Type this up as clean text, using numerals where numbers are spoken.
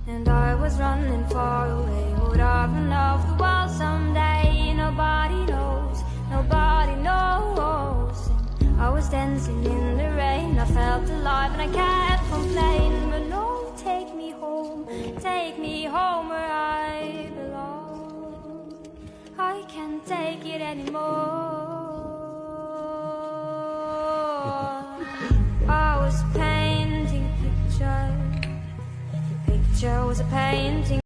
And I was running far away. Would I run off the world someday? Nobody knows, nobody knows. And I was dancing in the rain. I felt alive and I kept complaining. But no, take me home where I belong. I can't take it anymore. I was painting a picture. The picture was a painting.